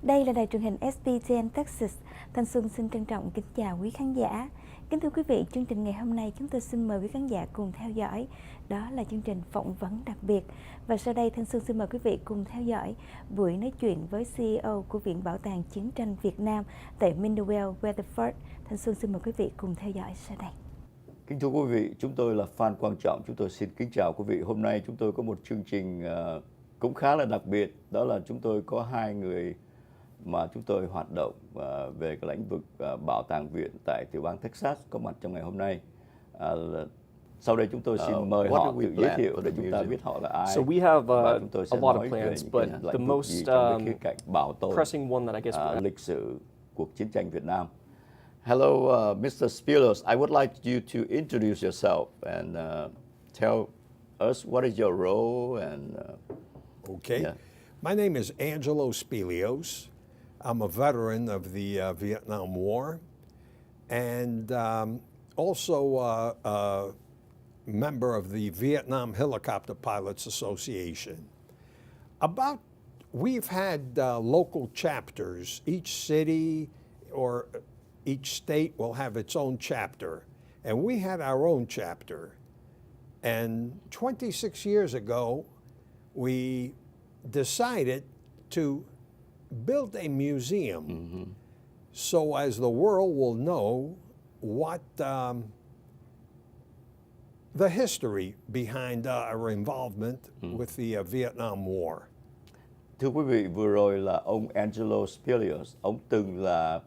Đây là đài truyền hình SBTN Texas. Thanh Xuân xin trân trọng kính chào quý khán giả. Kính thưa quý vị, chương trình ngày hôm nay chúng tôi xin mời quý khán giả cùng theo dõi. Đó là chương trình phỏng vấn đặc biệt. Và sau đây Thanh Xuân xin mời quý vị cùng theo dõi buổi nói chuyện với CEO của Viện Bảo tàng Chiến tranh Việt Nam tại Minerall, Weatherford. Thanh Xuân xin mời quý vị cùng theo dõi sau đây. Kính thưa quý vị, chúng tôi là fan quan trọng. Chúng tôi xin kính chào quý vị. Hôm nay chúng tôi có một chương trình cũng khá là đặc biệt. Đó là chúng tôi có hai người mà chúng tôi hoạt động về cái lĩnh vực bảo tàng viện tại tiểu bang Texas có mặt trong ngày hôm nay. Sau đây chúng tôi xin mời họ tự giới thiệu để chúng ta biết họ là ai. So we have a lot of plans, but the most pressing one that I guess lịch sử cuộc chiến tranh Việt Nam. Hello, Mr. Spiros. I would like you to introduce yourself and tell us what is your role and. Okay. Yeah. My name is Angelo Spilios. I'm a veteran of the Vietnam War and also a member of the Vietnam Helicopter Pilots Association. We've had local chapters. Each city or each state will have its own chapter, and we had our own chapter. And 26 years ago, we decided to build a museum so as the world will know what the history behind our involvement with the Vietnam War. Thưa quý vị, vừa rồi là ông Angelo Spilios. Ông từng là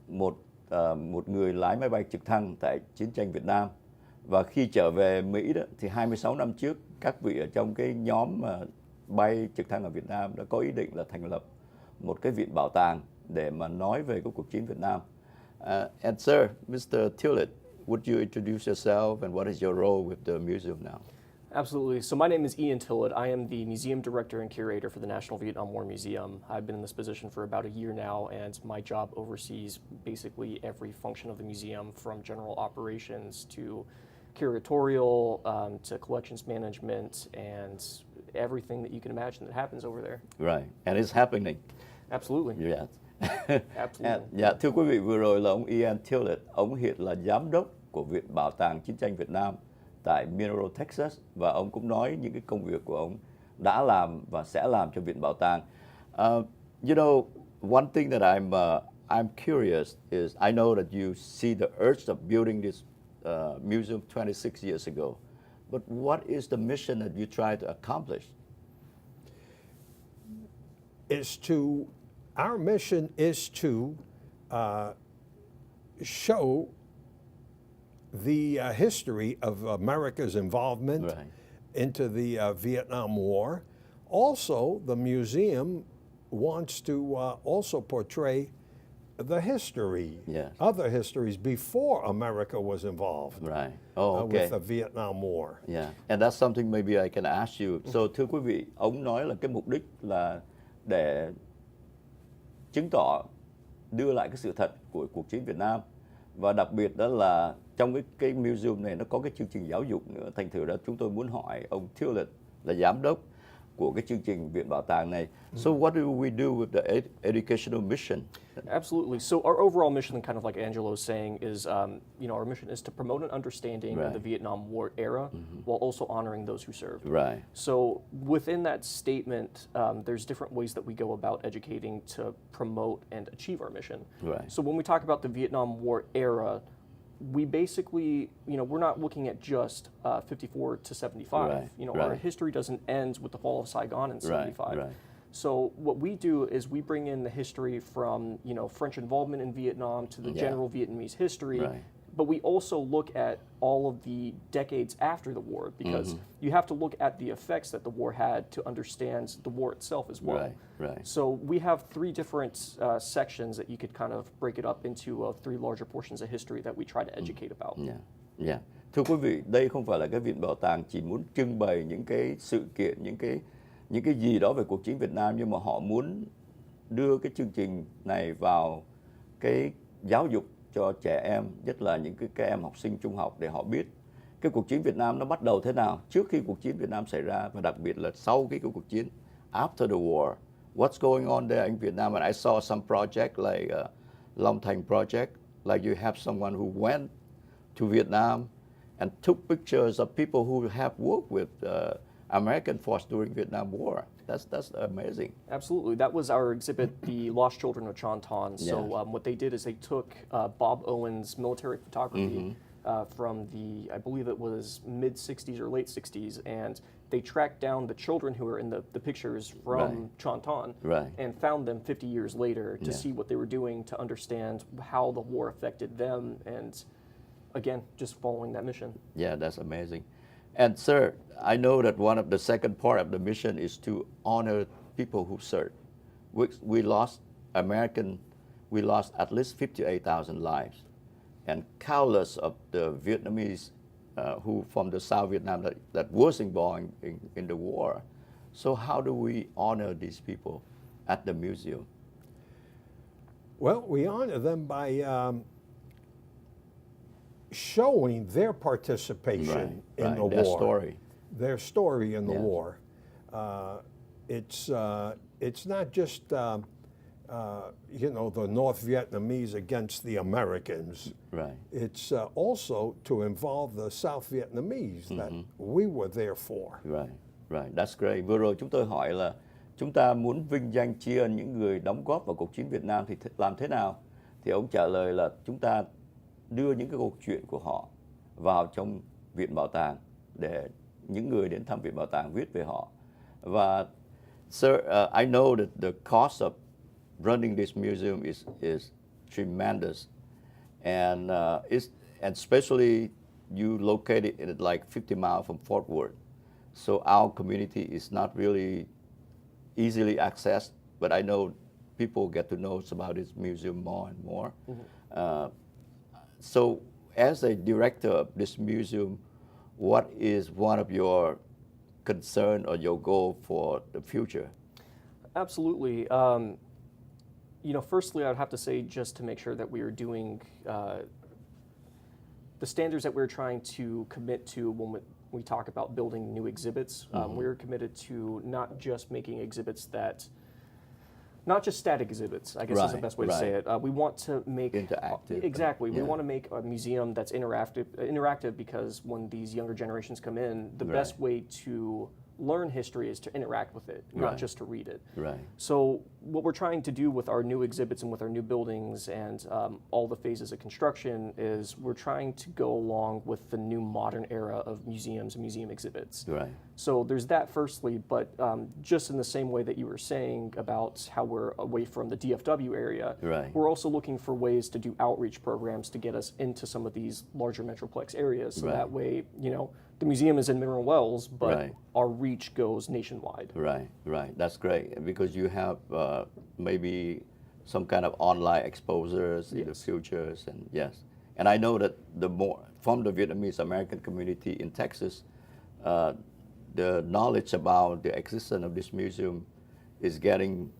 một người lái máy bay trực thăng tại chiến tranh Việt Nam. Và khi trở về Mỹ đó, thì 26 năm trước, các vị ở trong cái nhóm bay trực thăng ở Việt Nam đã có ý định là thành lập một cái viện bảo tàng để mà nói về cái cuộc chiến Việt Nam. And sir, Mr. Tillett, would you introduce yourself and what is your role with the museum now? Absolutely. So my name is Ian Tillett. I am the museum director and curator for the National Vietnam War Museum. I've been in this position for about a year now, and my job oversees basically every function of the museum, from general operations to curatorial to collections management and everything that you can imagine that happens over there. Right, and it's happening. Absolutely. Yeah. Absolutely. Dạ, thưa quý vị, vừa rồi là ông Ian Tillett. Ông hiện là giám đốc của Viện Bảo tàng Chiến tranh Việt Nam tại Minerall, Texas, và ông cũng nói những cái công việc của ông đã làm và sẽ làm cho Viện Bảo tàng. You know, one thing that I'm curious is I know that you see the urge of building this museum 26 years ago, but what is the mission that you try to accomplish? Our mission is to show the history of America's involvement into the Vietnam War. Also, the museum wants to also portray the history, other histories before America was involved with the Vietnam War. Yeah, and that's something maybe I can ask you. So, thưa quý vị, ông nói là cái mục đích là để chứng tỏ, đưa lại cái sự thật của cuộc chiến Việt Nam. Và đặc biệt đó là trong cái museum này nó có cái chương trình giáo dục nữa. Thành thử đó chúng tôi muốn hỏi ông Tillett là giám đốc của cái chương trình Viện Bảo tàng này. So what do we do with the educational mission? Absolutely. So our overall mission, kind of like Angelo was saying, is our mission is to promote an understanding of the Vietnam War era while also honoring those who served. Right. So within that statement, there's different ways that we go about educating to promote and achieve our mission. Right. So when we talk about the Vietnam War era, we basically, we're not looking at just 54 to 75. Our history doesn't end with the fall of Saigon in 75. Right. So what we do is we bring in the history from, French involvement in Vietnam to the general Vietnamese history. But we also look at all of the decades after the war, because you have to look at the effects that the war had to understand the war itself as well. Right. So we have three different sections that you could kind of break it up into three larger portions of history that we try to educate about. Yeah. Thưa quý vị, đây không phải là cái viện bảo tàng chỉ muốn trưng bày những cái sự kiện, những cái gì đó về cuộc chiến Việt Nam, nhưng mà họ muốn đưa cái chương trình này vào cái giáo dục cho trẻ em, nhất là những cái em học sinh trung học, để họ biết cái cuộc chiến Việt Nam nó bắt đầu thế nào trước khi cuộc chiến Việt Nam xảy ra, và đặc biệt là sau cái cuộc chiến, after the war, what's going on there in Vietnam. And I saw some project like Long Thành project, like you have someone who went to Vietnam and took pictures of people who have worked with American force during Vietnam War. That's amazing. Absolutely. That was our exhibit, The Lost Children of Chan Ton. So Yeah. what they did is they took Bob Owen's military photography from the, I believe it was mid-60s or late 60s, and they tracked down the children who were in the pictures from Right. Chan Ton Right. and found them 50 years later to Yeah. see what they were doing, to understand how the war affected them, and again, just following that mission. Yeah, that's amazing. And sir, I know that one of the second part of the mission is to honor people who served. We lost at least 58,000 lives, and countless of the Vietnamese who from the South Vietnam that was involved in the war. So how do we honor these people at the museum? Well, we honor them by showing their participation in Right. the Their war, story. their story in the Yes. war. It's not just the North Vietnamese against the Americans. Right. It's also to involve the South Vietnamese that we were there for. Right, right, that's great. Vừa rồi chúng tôi hỏi là chúng ta muốn vinh danh tri ân những người đóng góp vào cuộc chiến Việt Nam thì làm thế nào? Thì ông trả lời là chúng ta đưa những cái câu chuyện của họ vào trong viện bảo tàng để những người đến thăm viện bảo tàng viết về họ. Và sir, I know that the cost of running this museum is tremendous, and especially you located it like 50 miles from Fort Worth. So our community is not really easily accessed, but I know people get to know about this museum more and more. So as a director of this museum, what is one of your concern or your goal for the future? Absolutely. Firstly, I would have to say, just to make sure that we are doing the standards that we're trying to commit to when we talk about building new exhibits. We're committed to not just making exhibits not just static exhibits, I guess is the Right, best way to say it. We want to make Interactive. Exactly. Yeah. We want to make a museum that's interactive because when these younger generations come in, the best way to learn history is to interact with it, not Right. just to read it. Right. So what we're trying to do with our new exhibits and with our new buildings and all the phases of construction is we're trying to go along with the new modern era of museums and museum exhibits. Right. So there's that firstly, but just in the same way that you were saying about how we're away from the DFW area, Right. we're also looking for ways to do outreach programs to get us into some of these larger metroplex areas. So Right. that way, the museum is in Mineral Wells, but Right. our reach goes nationwide. Right, right. That's great because you have maybe some kind of online exposures in the Yes. futures, and yes. And I know that from the Vietnamese American community in Texas, the knowledge about the existence of this museum is getting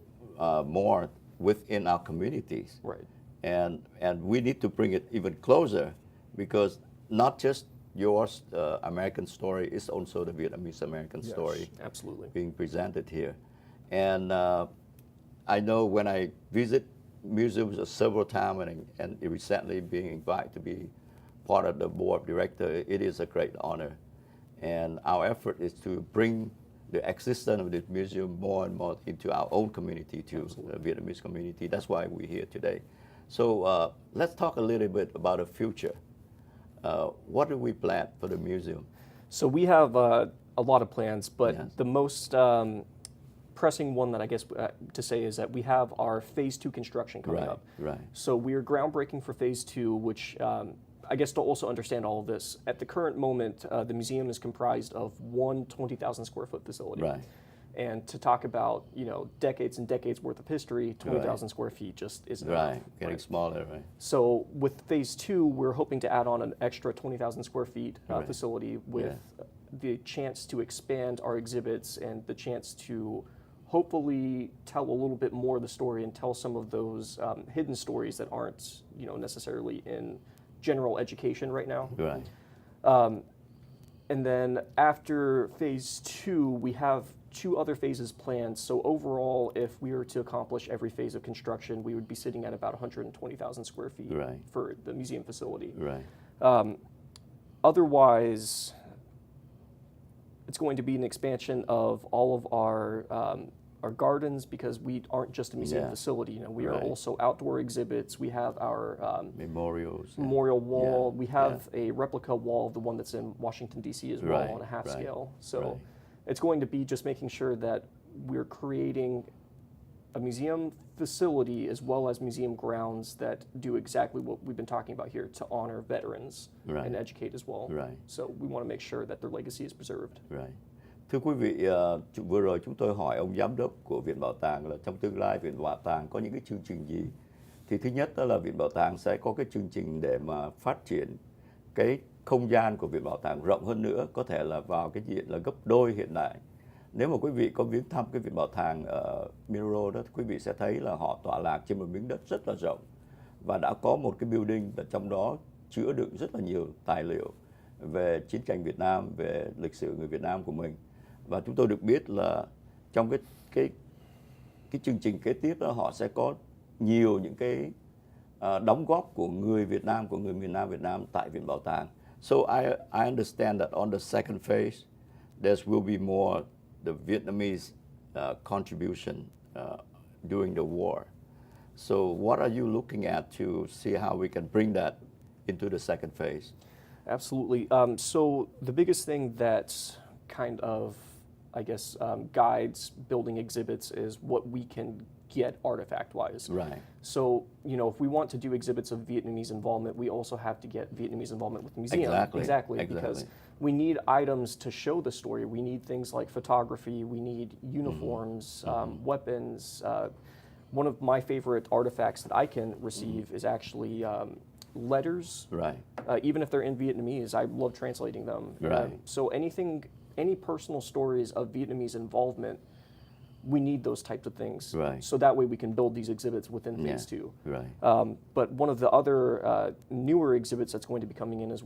more within our communities. Right. And we need to bring it even closer because not just your American story is also the Vietnamese American Yes. story Absolutely. being presented here. And I know when I visit museums several times and recently being invited to be part of the board of directors, it is a great honor. And our effort is to bring the existence of this museum more and more into our own community, to the Vietnamese community. That's why we're here today. So let's talk a little bit about the future. What do we plan for the museum? So we have a lot of plans, but Yes. the most pressing one that I guess to say is that we have our phase 2 construction coming Right, up. right. So we are groundbreaking for phase 2, which I guess to also understand all of this, at the current moment, the museum is comprised of one 20,000 square foot facility. Right. And to talk about, decades and decades worth of history, 20,000 square feet just isn't enough. Right, getting smaller, right? So with phase 2, we're hoping to add on an extra 20,000 square feet Right. facility with the chance to expand our exhibits and the chance to hopefully tell a little bit more of the story and tell some of those hidden stories that aren't, necessarily in general education right now. Right. And then after phase 2, we have 2 other phases planned. So overall, if we were to accomplish every phase of construction, we would be sitting at about 120,000 square feet Right. for the museum facility. Right. Otherwise, it's going to be an expansion of all of our gardens, because we aren't just a museum Yeah. facility. You know, we Right. are also outdoor exhibits. We have our Memorials. memorial wall. Yeah. We have a replica wall of the one that's in Washington, D.C. as well, Right, on a half right, scale. So right. it's going to be just making sure that we're creating a museum facility as well as museum grounds that do exactly what we've been talking about here, to honor veterans Right. and educate as well. Right. So we want to make sure that their legacy is preserved. Right. Thưa quý vị, vừa rồi chúng tôi hỏi ông giám đốc của Viện Bảo tàng là trong tương lai Viện Bảo tàng có những cái chương trình gì. Thì thứ nhất đó là Viện Bảo tàng sẽ có cái chương trình để mà phát triển cái không gian của Viện Bảo tàng rộng hơn nữa, có thể là vào cái diện là gấp đôi hiện tại. Nếu mà quý vị có viếng thăm cái Viện Bảo tàng ở Minerall đó, quý vị sẽ thấy là họ tọa lạc trên một miếng đất rất là rộng và đã có một cái building và trong đó chứa đựng rất là nhiều tài liệu về chiến tranh Việt Nam, về lịch sử người Việt Nam của mình. Và chúng tôi được biết là trong cái chương trình kế tiếp đó, họ sẽ có nhiều những cái đóng góp của người Việt Nam, của người miền Nam Việt Nam tại Viện Bảo tàng. So I understand that on the second phase, there will be more the Vietnamese contribution during the war. So what are you looking at to see how we can bring that into the second phase? Absolutely. So the biggest thing that kind of, I guess, guides building exhibits is what we can get artifact-wise. Right. So, you know, if we want to do exhibits of Vietnamese involvement, we also have to get Vietnamese involvement with the museum. Exactly. Because we need items to show the story. We need things like photography. We need uniforms, weapons. One of my favorite artifacts that I can receive is actually letters. Right. Even if they're in Vietnamese, I love translating them. Right. So any personal stories of Vietnamese involvement, we need those types of things. Right. So that way we can build these exhibits within phase 2. Right. But one of the other newer exhibits that's going to be coming in is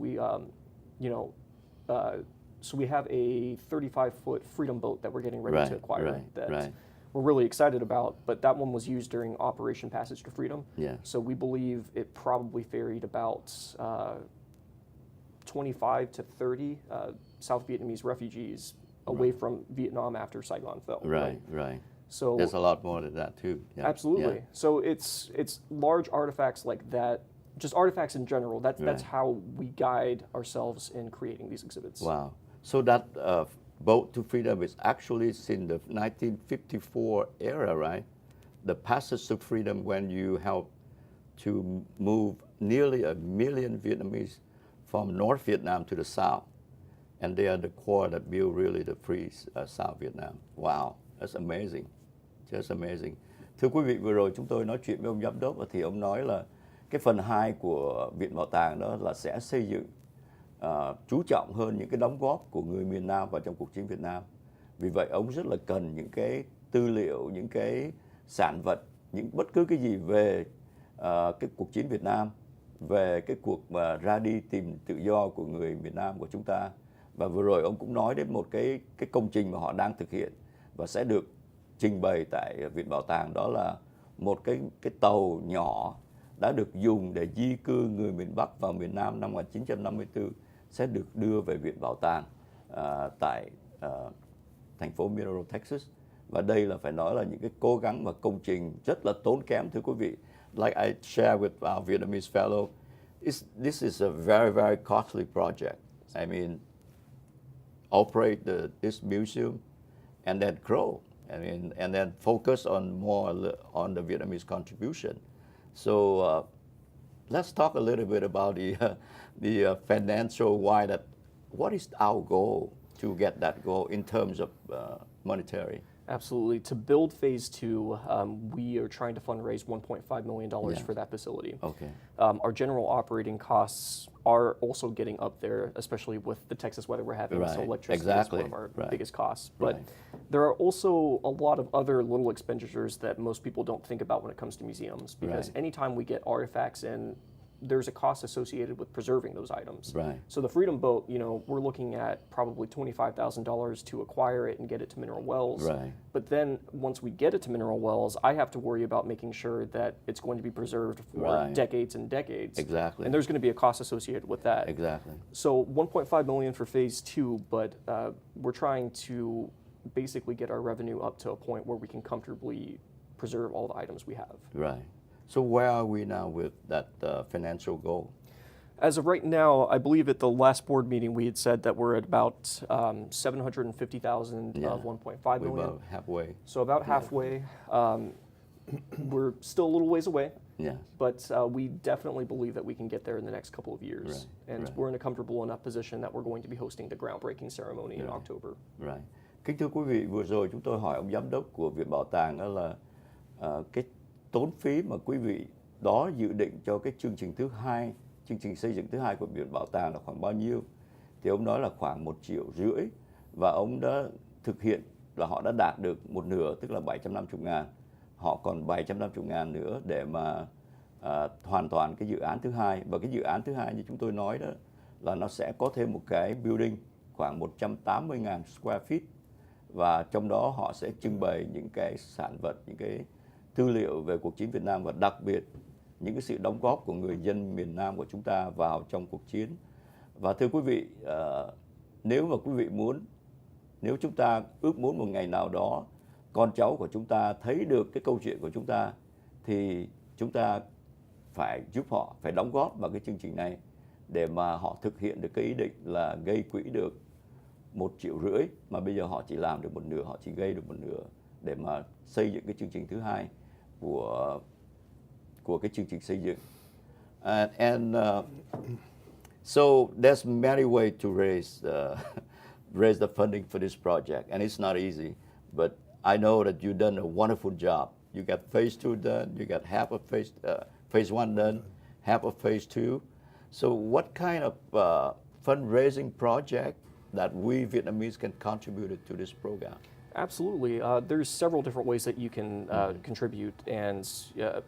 so we have a 35-foot Freedom boat that we're getting ready to acquire that we're really excited about, but that one was used during Operation Passage to Freedom. Yeah. So we believe it probably ferried about 25 to 30 South Vietnamese refugees away from Vietnam after Saigon fell. Right. So there's a lot more to that too. Yeah. absolutely. Yeah. So it's large artifacts like that, just artifacts in general. That's how we guide ourselves in creating these exhibits. Wow. So that boat to freedom is actually in the 1954 era, right? The passage to freedom, when you helped to move nearly 1 million Vietnamese from North Vietnam to the South. And they are the core that build really the free South Vietnam. Wow, that's amazing. Just amazing. Thưa quý vị, vừa rồi chúng tôi nói chuyện với ông giám đốc thì ông nói là cái phần 2 của Viện Bảo tàng đó là sẽ xây dựng chú trọng hơn những cái đóng góp của người miền Nam vào trong cuộc chiến Việt Nam. Vì vậy ông rất là cần những cái tư liệu, những cái sản vật, những bất cứ cái gì về cái cuộc chiến Việt Nam, về cái cuộc mà ra đi tìm tự do của người miền Nam của chúng ta. Và vừa rồi ông cũng nói đến một cái công trình mà họ đang thực hiện và sẽ được trình bày tại Viện Bảo tàng, đó là một cái tàu nhỏ đã được dùng để di cư người miền Bắc vào miền Nam năm 1954 sẽ được đưa về Viện Bảo tàng tại thành phố Minerall, Texas. Và đây là phải nói là những cái cố gắng và công trình rất là tốn kém, thưa quý vị. Like I share with our Vietnamese fellow, this is a very, very costly project. I mean, operate this museum and then grow. I mean, and then focus on more on the Vietnamese contribution. So let's talk a little bit about the financial what is our goal to get that goal in terms of monetary? Absolutely. To build phase 2, we are trying to fundraise $1.5 million for that facility. Okay. Our general operating costs are also getting up there, especially with the Texas weather we're having. So electricity is one of our biggest costs. But there are also a lot of other little expenditures that most people don't think about when it comes to museums. Because anytime we get artifacts in, there's a cost associated with preserving those items. Right. So the Freedom Boat, we're looking at probably $25,000 to acquire it and get it to Mineral Wells. Right. But then once we get it to Mineral Wells, I have to worry about making sure that it's going to be preserved for Right. decades and decades. Exactly. And there's going to be a cost associated with that. Exactly. So 1.5 million for phase 2, but we're trying to basically get our revenue up to a point where we can comfortably preserve all the items we have. Right. So where are we now with that financial goal? As of right now, I believe at the last board meeting we had said that we're at about 750,000 Yeah. of 1.5 We're million. about halfway. So about halfway. We're still a little ways away, Yeah. but we definitely believe that we can get there in the next couple of years. Right, And right. we're in a comfortable enough position that we're going to be hosting the groundbreaking ceremony in Right. October. Right. Kính thưa quý vị, vừa rồi chúng tôi hỏi ông giám đốc của Viện Bảo tàng đó là cái tốn phí mà quý vị đó dự định cho cái chương trình thứ hai, chương trình xây dựng thứ hai của Viện Bảo tàng là khoảng bao nhiêu? Thì ông nói là khoảng 1,5 triệu, và ông đã thực hiện và họ đã đạt được một nửa, tức là 750.000. Họ còn 750.000 nữa để mà hoàn toàn cái dự án thứ hai. Và cái dự án thứ hai như chúng tôi nói đó là nó sẽ có thêm một cái building khoảng 180.000 square feet, và trong đó họ sẽ trưng bày những cái sản vật, những cái tư liệu về cuộc chiến Việt Nam, và đặc biệt những cái sự đóng góp của người dân miền Nam của chúng ta vào trong cuộc chiến. Và thưa quý vị, nếu mà quý vị muốn, nếu chúng ta ước muốn một ngày nào đó con cháu của chúng ta thấy được cái câu chuyện của chúng ta, thì chúng ta phải giúp họ, phải đóng góp vào cái chương trình này để mà họ thực hiện được cái ý định là gây quỹ được 1,5 triệu, mà bây giờ họ chỉ làm được một nửa, họ chỉ gây được một nửa để mà xây dựng cái chương trình thứ hai của cái chương trình xây dựng. So there's many ways to raise the funding for this project, and it's not easy. But I know that you've done a wonderful job. You got phase 2 done, you got half of phase 1 done, half of phase 2. So what kind of fundraising project that we Vietnamese can contribute to this program? Absolutely. There's several different ways that you can contribute, and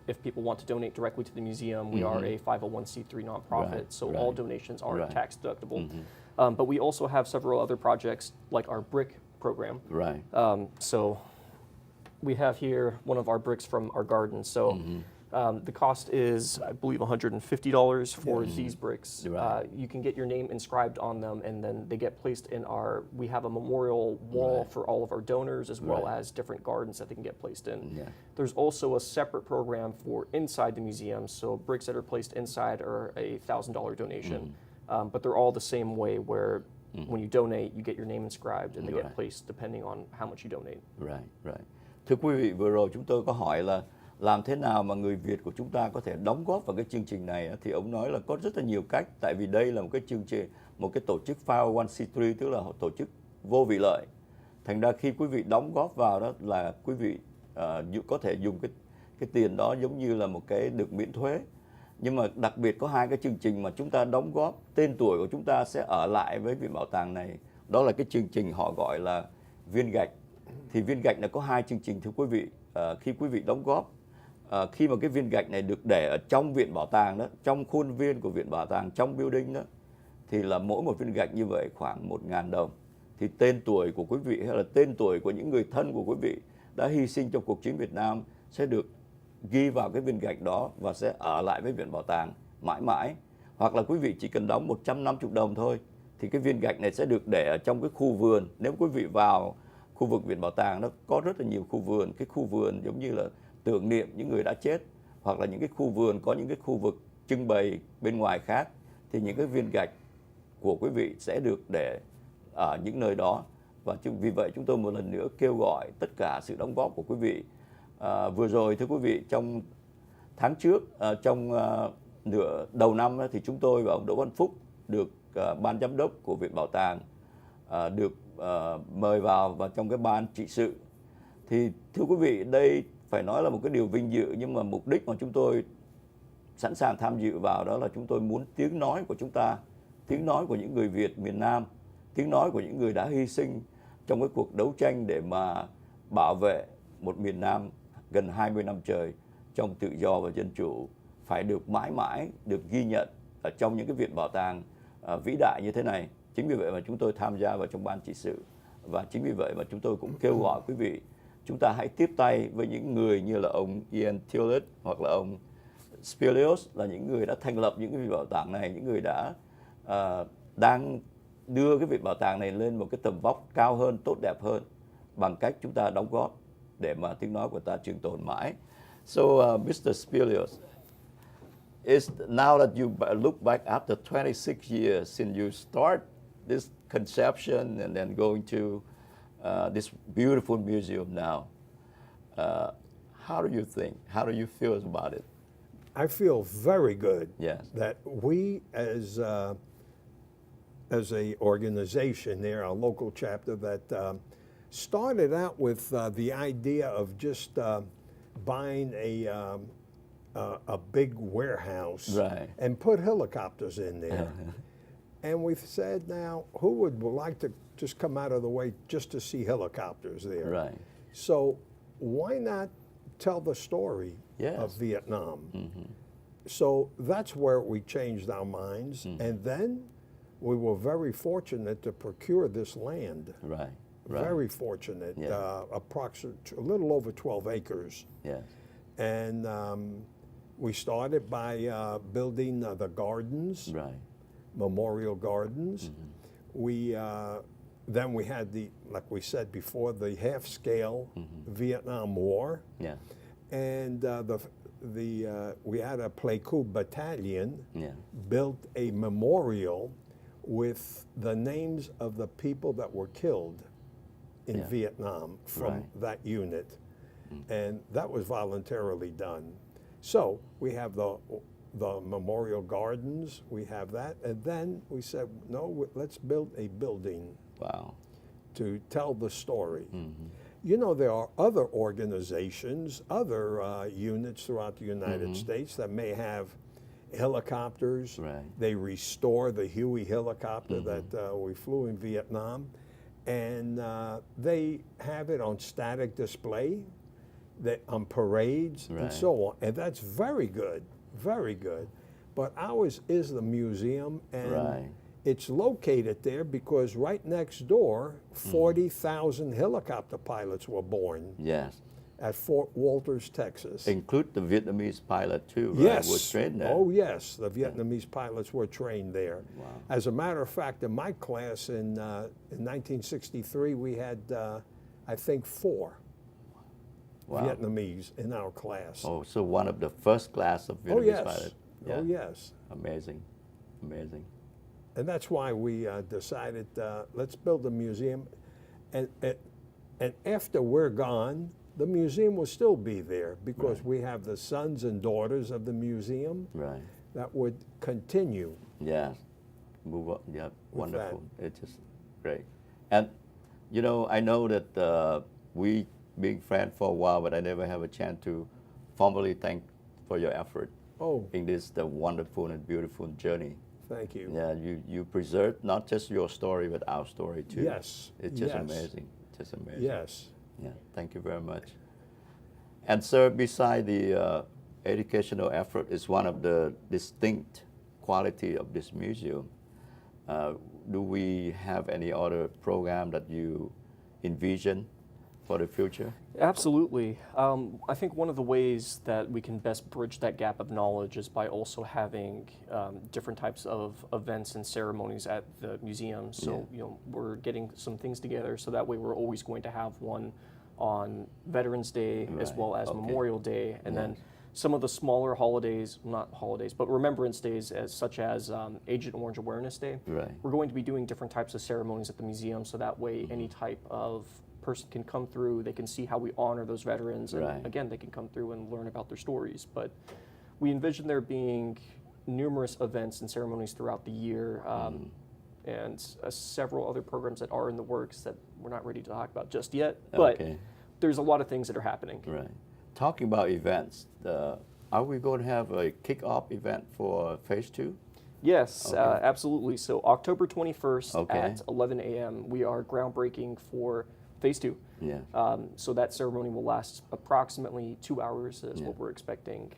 if people want to donate directly to the museum, we are a 501c3 nonprofit, Right, so right. all donations are Right. tax deductible. But we also have several other projects like our brick program. Right. So we have here one of our bricks from our garden. So the cost is, I believe, $150 for these bricks. Right. You can get your name inscribed on them, and then they get placed in we have a memorial wall Right. for all of our donors, as well Right. as different gardens that they can get placed in. Yeah. There's also a separate program for inside the museum. So bricks that are placed inside are a $1,000 donation. But they're all the same way, where when you donate, you get your name inscribed, and they Right. get placed depending on how much you donate. Right, right. Thưa quý vị, vừa rồi chúng tôi có hỏi là làm thế nào mà người Việt của chúng ta có thể đóng góp vào cái chương trình này, thì ông nói là có rất là nhiều cách, tại vì đây là một cái chương trình, một cái tổ chức 501c3, tức là tổ chức vô vị lợi. Thành ra khi quý vị đóng góp vào đó là quý vị có thể dùng cái tiền đó giống như là một cái được miễn thuế. Nhưng mà đặc biệt có hai cái chương trình mà chúng ta đóng góp, tên tuổi của chúng ta sẽ ở lại với Viện Bảo tàng này. Đó là cái chương trình họ gọi là viên gạch. Thì viên gạch này có hai chương trình, thưa quý vị. Khi quý vị đóng góp, khi mà cái viên gạch này được để ở trong Viện Bảo tàng đó, trong khuôn viên của Viện Bảo tàng, trong building đó, thì là mỗi một viên gạch như vậy khoảng 1.000 đồng. Thì tên tuổi của quý vị hay là tên tuổi của những người thân của quý vị đã hy sinh trong cuộc chiến Việt Nam sẽ được ghi vào cái viên gạch đó và sẽ ở lại với Viện Bảo tàng mãi mãi. Hoặc là quý vị chỉ cần đóng 150 đồng thôi, thì cái viên gạch này sẽ được để ở trong cái khu vườn. Nếu quý vị vào khu vực Viện Bảo tàng, nó có rất là nhiều khu vườn. Cái khu vườn giống như là tưởng niệm những người đã chết, hoặc là những cái khu vườn có những cái khu vực trưng bày bên ngoài khác, thì những cái viên gạch của quý vị sẽ được để ở những nơi đó. Và vì vậy chúng tôi một lần nữa kêu gọi tất cả sự đóng góp của quý vị. Vừa rồi thưa quý vị, trong tháng trước, trong nửa đầu năm thì chúng tôi và ông Đỗ Văn Phúc được ban giám đốc của Viện Bảo tàng được mời vào trong cái ban trị sự. Thì thưa quý vị, đây phải nói là một cái điều vinh dự, nhưng mà mục đích mà chúng tôi sẵn sàng tham dự vào đó là chúng tôi muốn tiếng nói của chúng ta, tiếng nói của những người Việt miền Nam, tiếng nói của những người đã hy sinh trong cái cuộc đấu tranh để mà bảo vệ một miền Nam gần 20 năm trời trong tự do và dân chủ, phải được mãi mãi được ghi nhận ở trong những cái viện bảo tàng vĩ đại như thế này. Chính vì vậy mà chúng tôi tham gia vào trong ban trị sự, và chính vì vậy mà chúng tôi cũng kêu gọi quý vị, chúng ta hãy tiếp tay với những người như là ông Ian Tillett hoặc là ông Spilios, là những người đã thành lập những cái viện bảo tàng này, những người đã đang đưa cái viện bảo tàng này lên một cái tầm vóc cao hơn, tốt đẹp hơn, bằng cách chúng ta đóng góp để mà tiếng nói của ta trường tồn mãi. So, Mr. Spilios, now that you look back after 26 years since you start this conception and then going to this beautiful museum now, how do you think? How do you feel about it? I feel very good. Yes. That we, as a organization there, a local chapter that started out with the idea of just buying a big warehouse, Right. and put helicopters in there. And we've said, now, who would like to just come out of the way just to see helicopters there? Right. So why not tell the story Yes. of Vietnam? So that's where we changed our minds. And then we were very fortunate to procure this land. Right. Right. Very fortunate. Yeah. Approximately a little over 12 acres. Yes. And we started by building the gardens, Right. memorial gardens. We then we had like we said before, the half-scale Vietnam War, Yeah. and we had a Pleiku battalion Yeah. built a memorial with the names of the people that were killed in Yeah. Vietnam from Right. that unit, and that was voluntarily done. So we have the memorial gardens, we have that, and then we said, no, let's build a building Wow. to tell the story. You know, there are other organizations, other units throughout the United States that may have helicopters. Right. They restore the Huey helicopter that we flew in Vietnam, and they have it on static display, on parades, and Right. so on. And that's very good, very good. But ours is the museum, and Right. it's located there because right next door, 40,000 helicopter pilots were born Yes. at Fort Walters, Texas. Include the Vietnamese pilot too, right? Yes. Was trained there. Oh, yes. The Vietnamese pilots were trained there. Wow. As a matter of fact, in my class in 1963, we had, I think, 4 Wow. Vietnamese in our class. Oh, so one of the first class of Oh, Vietnamese yes. pilot. Oh, yes. Amazing. Amazing. And that's why we decided, let's build a museum. And after we're gone, the museum will still be there because Right. we have the sons and daughters of the museum Right. that would continue. Yeah. Move on. Yeah. With Wonderful. It's just great. And, you know, I know that we being friends for a while, but I never have a chance to formally thank for your effort Oh, in this the wonderful and beautiful journey. thank you. Yeah, you preserved not just your story, but our story too. Yes, It's just yes. amazing. Just amazing. Yes. Yeah, thank you very much. And sir, beside the educational effort is one of the distinct quality of this museum. Do we have any other program that you envision for the future? Absolutely. I think one of the ways that we can best bridge that gap of knowledge is by also having different types of events and ceremonies at the museum. So, Yeah. you know, we're getting some things together so that way we're always going to have one on Veterans Day as Right. well as Okay. Memorial Day, and then Yes. some of the smaller holidays, not holidays, but remembrance days, such as Agent Orange Awareness Day. Right. We're going to be doing different types of ceremonies at the museum, so that way any type of person can come through, they can see how we honor those veterans, and Right. again, they can come through and learn about their stories. But we envision there being numerous events and ceremonies throughout the year, and several other programs that are in the works that we're not ready to talk about just yet, but Okay. there's a lot of things that are happening. Right. Talking about events, are we going to have a kick-off event for Phase 2? Yes, Okay. absolutely. So October 21st Okay. at 11 a.m., we are groundbreaking for Phase 2. Yeah. So that ceremony will last approximately 2 hours is Yeah. what we're expecting.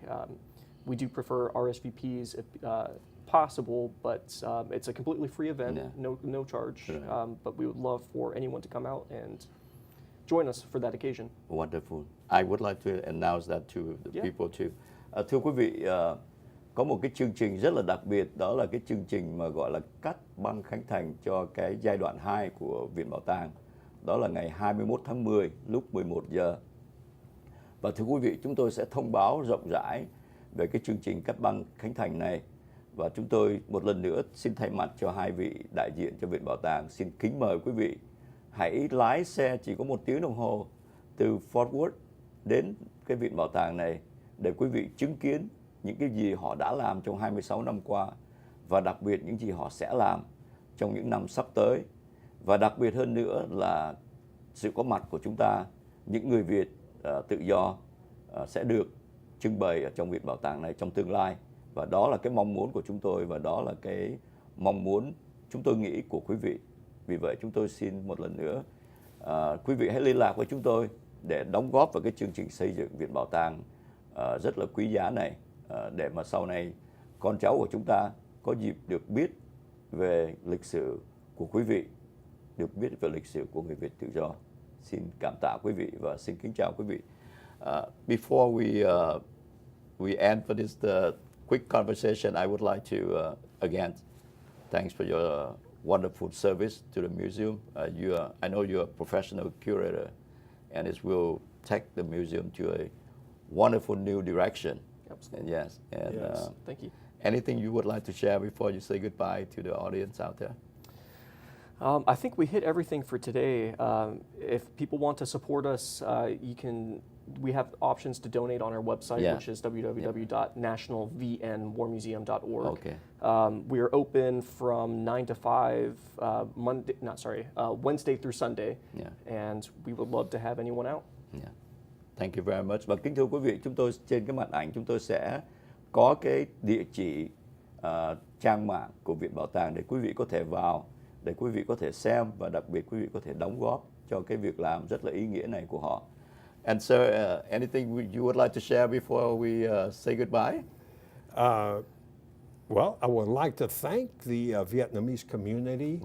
We do prefer RSVPs if possible, but it's a completely free event, no charge. Right. But we would love for anyone to come out and join us for that occasion. Wonderful. I would like to announce that to the people too. Thưa quý vị, có một cái chương trình rất là đặc biệt, đó là cái chương trình mà gọi là cắt băng khánh thành cho cái giai đoạn 2 của Viện Bảo tàng. Đó là ngày 21 tháng 10 lúc 11 giờ. Và thưa quý vị, chúng tôi sẽ thông báo rộng rãi về cái chương trình cắt băng khánh thành này. Và chúng tôi một lần nữa xin thay mặt cho hai vị đại diện cho Viện Bảo tàng xin kính mời quý vị hãy lái xe chỉ có 1 tiếng đồng hồ từ Fort Worth đến cái Viện Bảo tàng này để quý vị chứng kiến những cái gì họ đã làm trong 26 năm qua và đặc biệt những gì họ sẽ làm trong những năm sắp tới. Và đặc biệt hơn nữa là sự có mặt của chúng ta, những người Việt tự do sẽ được trưng bày ở trong Viện Bảo tàng này trong tương lai. Và đó là cái mong muốn của chúng tôi và đó là cái mong muốn chúng tôi nghĩ của quý vị. Vì vậy chúng tôi xin một lần nữa quý vị hãy liên lạc với chúng tôi để đóng góp vào cái chương trình xây dựng Viện Bảo tàng rất là quý giá này, để mà sau này con cháu của chúng ta có dịp được biết về lịch sử của quý vị, được biết về lịch sử của người Việt tự do. Xin cảm tạ quý vị và xin kính chào quý vị. Before we end for this quick conversation, I would like to again thanks for your wonderful service to the museum. I know you're a professional curator, and it will take the museum to a wonderful new direction. Absolutely. And yes. Thank you. Anything you would like to share before you say goodbye to the audience out there? I think we hit everything for today. If people want to support us, we have options to donate on our website, which is www.nationalvnwarmuseum.org. Okay. We are open from 9 to 5, Wednesday through Sunday. And we would love to have anyone out. Thank you very much. Và kính thưa quý vị, chúng tôi trên cái màn ảnh chúng tôi sẽ có cái địa chỉ trang mạng của Viện Bảo tàng để quý vị có thể vào, để quý vị có thể xem và đặc biệt quý vị có thể đóng góp cho cái việc làm rất là ý nghĩa này của họ. And sir, anything you would like to share before we say goodbye? Well, I would like to thank the Vietnamese community,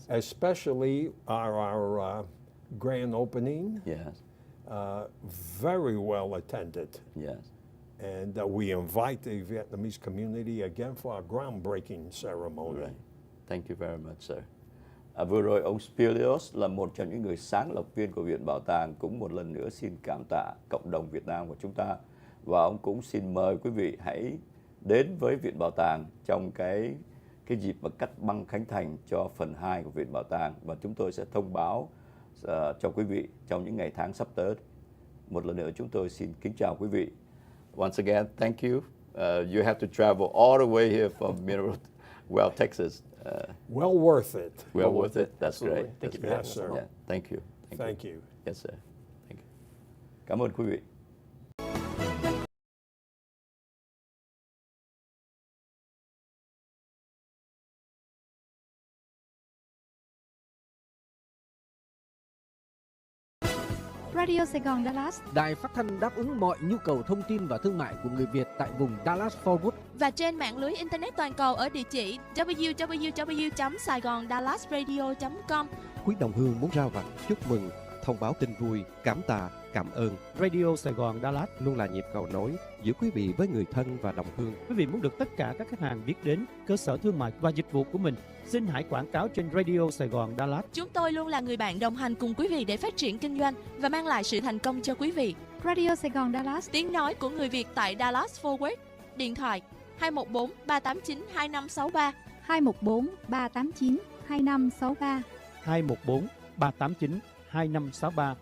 especially our grand opening. Yes. Very well attended. Yes. And we invite the Vietnamese community again for a groundbreaking ceremony. Right. Thank you very much, sir. Vừa rồi ông Spilios là một trong những người sáng lập viên của Viện Bảo tàng cũng một lần nữa xin cảm tạ cộng đồng Việt Nam của chúng ta, và ông cũng xin mời quý vị hãy đến với Viện Bảo tàng trong cái dịp mà cắt băng khánh thành cho phần 2 của Viện Bảo tàng, và chúng tôi sẽ thông báo cho quý vị trong những ngày tháng sắp tới. Một lần nữa chúng tôi xin kính chào quý vị. Once again, thank you. You have to travel all the way here from Minerall, Texas. Well worth it. Well worth it. That's Absolutely. great. Thank That's you. great. Yes, sir. Yeah. Thank you. Thank you. Yes, sir. Thank you. Cảm ơn quý vị. Radio Saigon Dallas, Đài phát thanh đáp ứng mọi nhu cầu thông tin và thương mại của người Việt tại vùng Dallas-Fort Worth và trên mạng lưới Internet toàn cầu ở địa chỉ www.saigondallasradio.com. Quý đồng hương muốn rao vặt, chúc mừng, thông báo tin vui, cảm tạ, cảm ơn. Radio Sài Gòn Dallas Luôn là nhịp cầu nối giữa quý vị với người thân và đồng hương. Quý vị muốn được tất cả các khách hàng biết đến cơ sở thương mại và dịch vụ của mình, xin hãy quảng cáo trên Radio Sài Gòn Dallas. Chúng tôi luôn là người bạn đồng hành cùng quý vị để phát triển kinh doanh và mang lại sự thành công cho quý vị. Radio Sài Gòn Dallas, Tiếng nói của người Việt tại Dallas Fort Worth. Điện thoại 214 389 2563. 214 389 2563. 214 389 2563.